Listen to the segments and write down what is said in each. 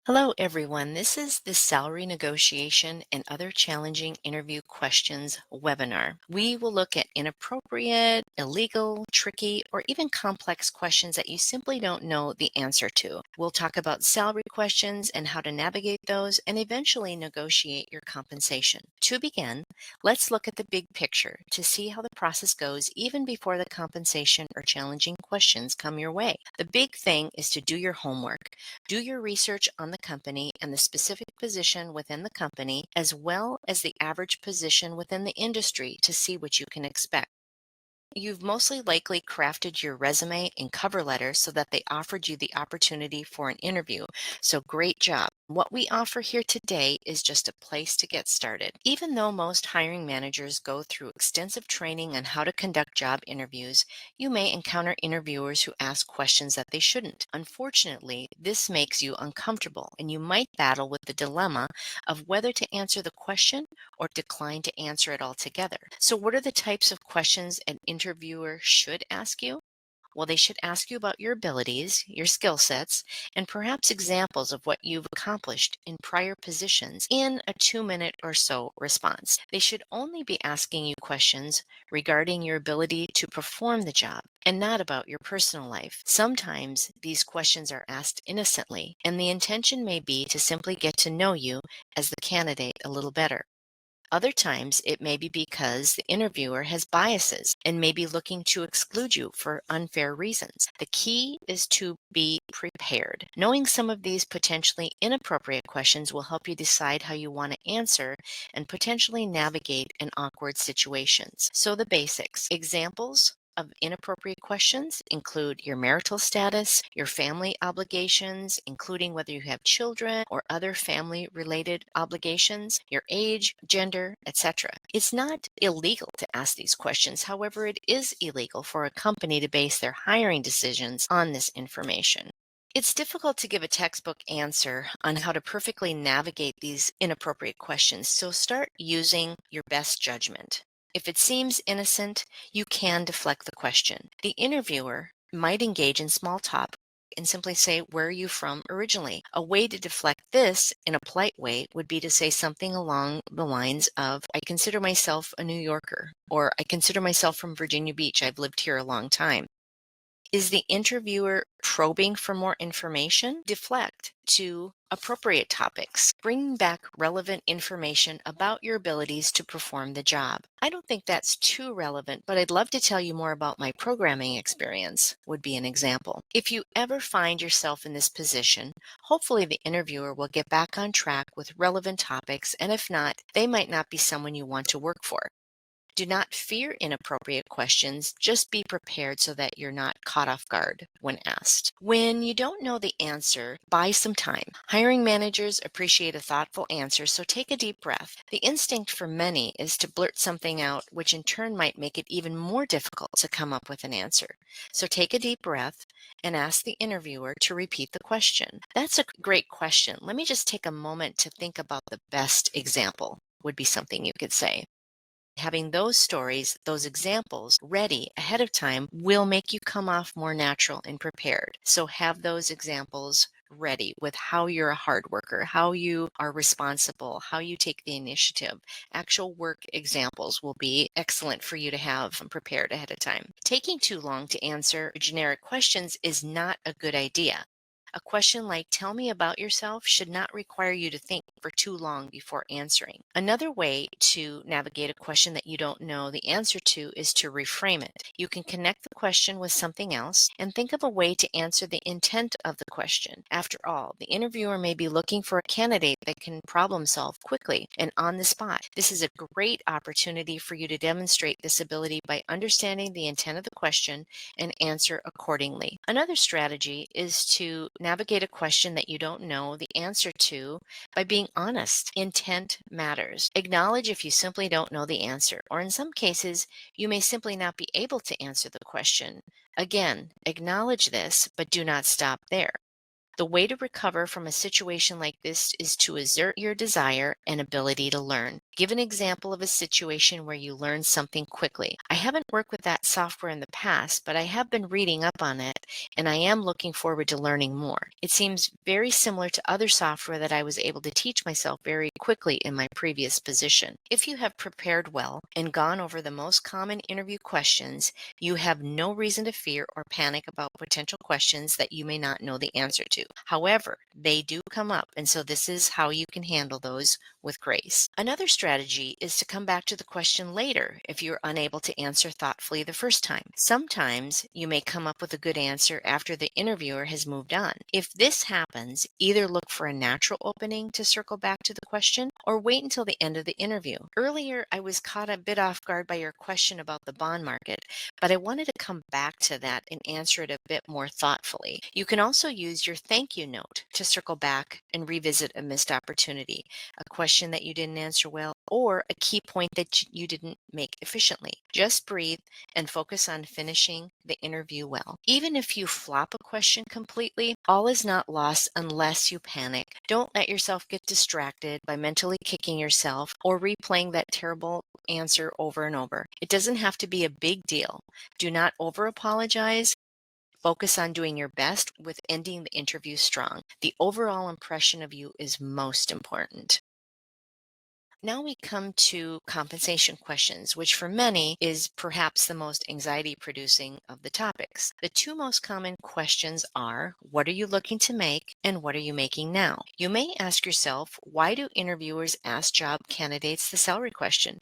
Hello, everyone. This is the Salary Negotiation and Other Challenging Interview Questions webinar. We will look at inappropriate, illegal, tricky, or even complex questions that you simply don't know the answer to. We'll talk about salary questions and how to navigate those and eventually negotiate your compensation. To begin, let's look at the big picture to see how the process goes even before the compensation or challenging questions come your way. The big thing is to do your homework. Do your research on the company and the specific position within the company, as well as the average position within the industry to see what you can expect. You've mostly likely crafted your resume and cover letter so that they offered you the opportunity for an interview. So great job. What we offer here today is just a place to get started. Even though most hiring managers go through extensive training on how to conduct job interviews, you may encounter interviewers who ask questions that they shouldn't. Unfortunately, this makes you uncomfortable and you might battle with the dilemma of whether to answer the question or decline to answer it altogether. So, what are the types of questions an interviewer should ask you? Well, they should ask you about your abilities, your skill sets, and perhaps examples of what you've accomplished in prior positions in a 2 minute or so response. They should only be asking you questions regarding your ability to perform the job and not about your personal life. Sometimes these questions are asked innocently, and the intention may be to simply get to know you as the candidate a little better. Other times, it may be because the interviewer has biases and may be looking to exclude you for unfair reasons. The key is to be prepared. Knowing some of these potentially inappropriate questions will help you decide how you want to answer and potentially navigate in awkward situations. So, the basics examples of inappropriate questions include your marital status, your family obligations, including whether you have children or other family related obligations, your age, gender, etc. It's not illegal to ask these questions. However, it is illegal for a company to base their hiring decisions on this information. It's difficult to give a textbook answer on how to perfectly navigate these inappropriate questions, so start using your best judgment. If it seems innocent, you can deflect the question. The interviewer might engage in small talk and simply say, "Where are you from originally?" A way to deflect this in a polite way would be to say something along the lines of, "I consider myself a New Yorker," or "I consider myself from Virginia Beach. I've lived here a long time." Is the interviewer probing for more information? Deflect to appropriate topics. Bring back relevant information about your abilities to perform the job. I don't think that's too relevant, but I'd love to tell you more about my programming experience, would be an example. If you ever find yourself in this position, hopefully the interviewer will get back on track with relevant topics, and if not, they might not be someone you want to work for. Do not fear inappropriate questions. Just be prepared so that you're not caught off guard when asked. When you don't know the answer, buy some time. Hiring managers appreciate a thoughtful answer, so take a deep breath. The instinct for many is to blurt something out, which in turn might make it even more difficult to come up with an answer. So take a deep breath and ask the interviewer to repeat the question. "That's a great question. Let me just take a moment to think about the best example," would be something you could say. Having those stories, those examples ready ahead of time will make you come off more natural and prepared. So have those examples ready with how you're a hard worker, how you are responsible, how you take the initiative. Actual work examples will be excellent for you to have prepared ahead of time. Taking too long to answer generic questions is not a good idea. A question like, "Tell me about yourself," should not require you to think for too long before answering. Another way to navigate a question that you don't know the answer to is to reframe it. You can connect the question with something else and think of a way to answer the intent of the question. After all, the interviewer may be looking for a candidate that can problem solve quickly and on the spot. This is a great opportunity for you to demonstrate this ability by understanding the intent of the question and answer accordingly. Another strategy is to navigate a question that you don't know the answer to by being honest. Intent matters. Acknowledge if you simply don't know the answer, or in some cases, you may simply not be able to answer the question. Again, acknowledge this, but do not stop there. The way to recover from a situation like this is to assert your desire and ability to learn. Give an example of a situation where you learned something quickly. I haven't worked with that software in the past, but I have been reading up on it and I am looking forward to learning more. It seems very similar to other software that I was able to teach myself very quickly in my previous position. If you have prepared well and gone over the most common interview questions, you have no reason to fear or panic about potential questions that you may not know the answer to. However, they do come up, and so this is how you can handle those with grace. Another strategy is to come back to the question later if you're unable to answer thoughtfully the first time. Sometimes you may come up with a good answer after the interviewer has moved on. If this happens, either look for a natural opening to circle back to the question or wait until the end of the interview. Earlier, I was caught a bit off guard by your question about the bond market, but I wanted to come back to that and answer it a bit more thoughtfully. You can also use your thank you note to circle back and revisit a missed opportunity, a question that you didn't answer well, or a key point that you didn't make efficiently. Just breathe and focus on finishing the interview well. Even if you flop a question completely, all is not lost unless you panic. Don't let yourself get distracted by mentally kicking yourself or replaying that terrible answer over and over. It doesn't have to be a big deal. Do not over apologize. Focus on doing your best with ending the interview strong. The overall impression of you is most important. Now we come to compensation questions, which for many is perhaps the most anxiety producing of the topics. The two most common questions are, what are you looking to make and what are you making now? You may ask yourself, why do interviewers ask job candidates the salary question?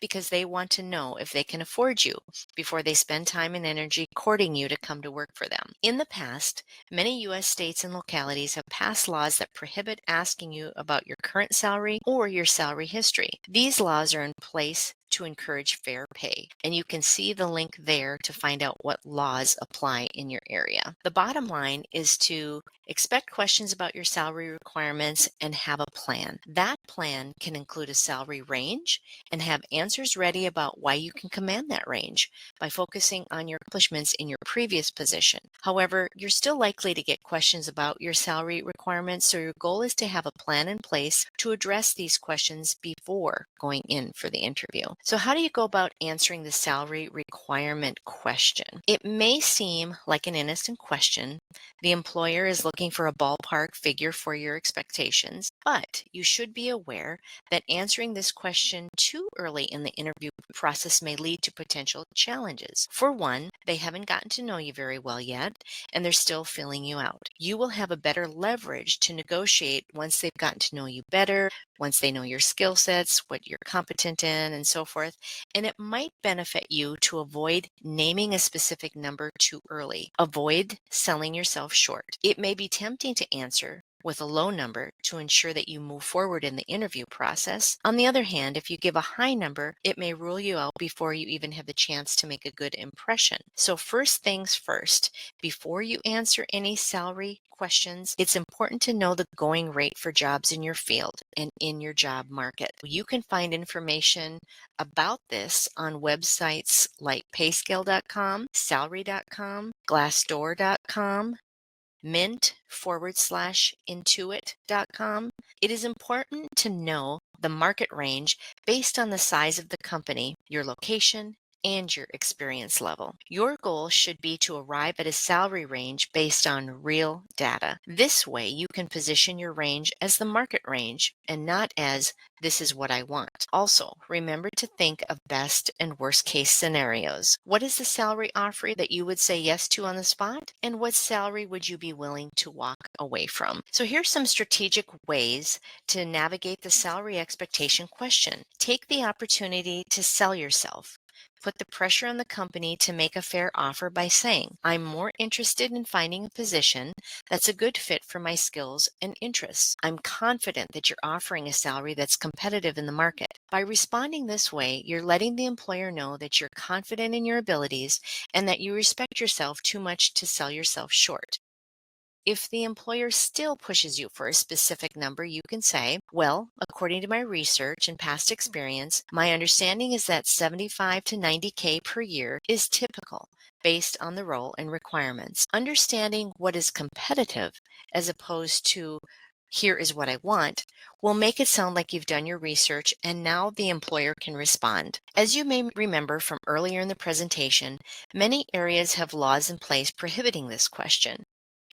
Because they want to know if they can afford you before they spend time and energy courting you to come to work for them. In the past, many U.S. states and localities have passed laws that prohibit asking you about your current salary or your salary history. These laws are in place to encourage fair pay, and you can see the link there to find out what laws apply in your area. The bottom line is to expect questions about your salary requirements and have a plan. That plan can include a salary range and have answers ready about why you can command that range by focusing on your accomplishments in your previous position. However, you're still likely to get questions about your salary requirements, so your goal is to have a plan in place to address these questions before going in for the interview. So how do you go about answering the salary requirement question? It may seem like an innocent question. The employer is looking for a ballpark figure for your expectations, but you should be aware that answering this question too early in the interview process may lead to potential challenges. For one, they haven't gotten to know you very well yet, and they're still filling you out. You will have a better leverage to negotiate once they've gotten to know you better, once they know your skill sets, what you're competent in, and so forth. And it might benefit you to avoid naming a specific number too early. Avoid selling yourself short. It may be tempting to answer with a low number to ensure that you move forward in the interview process. On the other hand, if you give a high number, it may rule you out before you even have the chance to make a good impression. So first things first, before you answer any salary questions, it's important to know the going rate for jobs in your field and in your job market. You can find information about this on websites like payscale.com, salary.com, glassdoor.com, mint/intuit.com. It is important to know the market range based on the size of the company, your location, and your experience level. Your goal should be to arrive at a salary range based on real data. This way, you can position your range as the market range and not as this is what I want. Also, remember to think of best and worst case scenarios. What is the salary offer that you would say yes to on the spot? And what salary would you be willing to walk away from? So here's some strategic ways to navigate the salary expectation question. Take the opportunity to sell yourself. Put the pressure on the company to make a fair offer by saying, I'm more interested in finding a position that's a good fit for my skills and interests. I'm confident that you're offering a salary that's competitive in the market. By responding this way, you're letting the employer know that you're confident in your abilities and that you respect yourself too much to sell yourself short. If the employer still pushes you for a specific number, you can say, well, according to my research and past experience, my understanding is that 75 to 90K per year is typical. based on the role and requirements. Understanding what is competitive as opposed to here is what I want will make it sound like you've done your research and now the employer can respond. As you may remember from earlier in the presentation, many areas have laws in place prohibiting this question.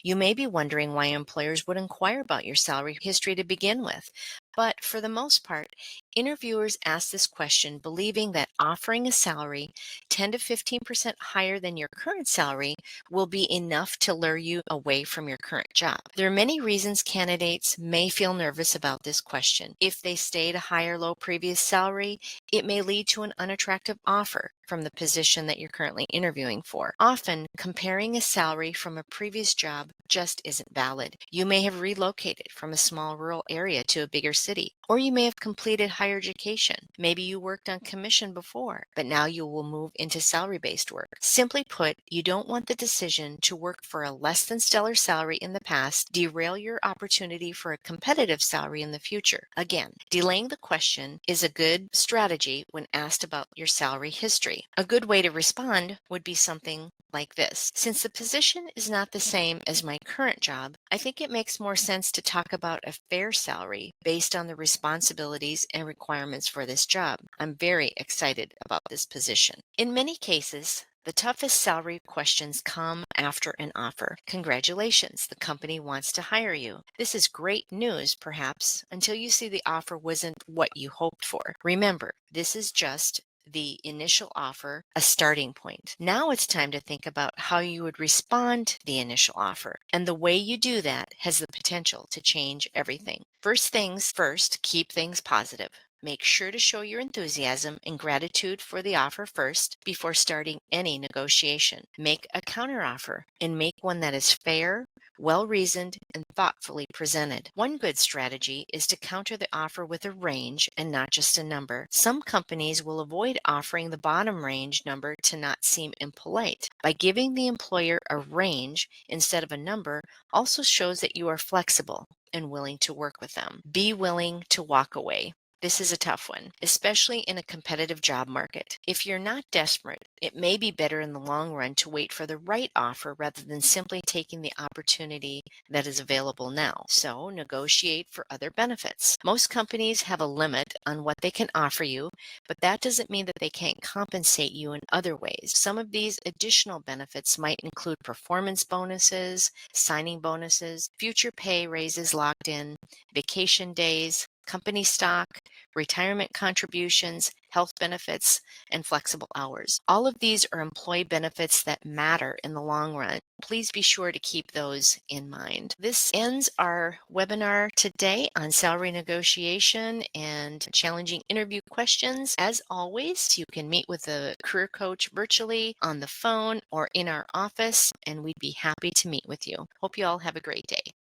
You may be wondering why employers would inquire about your salary history to begin with. But for the most part, interviewers ask this question believing that offering a salary 10 to 15% higher than your current salary will be enough to lure you away from your current job. There are many reasons candidates may feel nervous about this question. If they stay at a high or low previous salary, it may lead to an unattractive offer from the position that you're currently interviewing for. Often, comparing a salary from a previous job just isn't valid. You may have relocated from a small rural area to a bigger city, or you may have completed higher education. Maybe you worked on commission before, but now you will move into salary-based work. Simply put, you don't want the decision to work for a less than stellar salary in the past derail your opportunity for a competitive salary in the future. Again, delaying the question is a good strategy when asked about your salary history. A good way to respond would be something like this. Since the position is not the same as my current job, I think it makes more sense to talk about a fair salary based on the responsibilities and requirements for this job. I'm very excited about this position. In many cases, the toughest salary questions come after an offer. Congratulations, the company wants to hire you. This is great news, perhaps, until you see the offer wasn't what you hoped for. Remember, this is just the initial offer, a starting point. Now it's time to think about how you would respond to the initial offer. And the way you do that has the potential to change everything. First things first, keep things positive. Make sure to show your enthusiasm and gratitude for the offer first before starting any negotiation. Make a counteroffer and make one that is fair, well-reasoned, and thoughtfully presented. One good strategy is to counter the offer with a range and not just a number. Some companies will avoid offering the bottom range number to not seem impolite. By giving the employer a range instead of a number also shows that you are flexible and willing to work with them. Be willing to walk away. This is a tough one, especially in a competitive job market. If you're not desperate, it may be better in the long run to wait for the right offer rather than simply taking the opportunity that is available now. So negotiate for other benefits. Most companies have a limit on what they can offer you, but that doesn't mean that they can't compensate you in other ways. Some of these additional benefits might include performance bonuses, signing bonuses, future pay raises locked in, vacation days, company stock, retirement contributions, health benefits, and flexible hours. All of these are employee benefits that matter in the long run. Please be sure to keep those in mind. This ends our webinar today on salary negotiation and challenging interview questions. As always, you can meet with a career coach virtually, on the phone, or in our office, and we'd be happy to meet with you. Hope you all have a great day.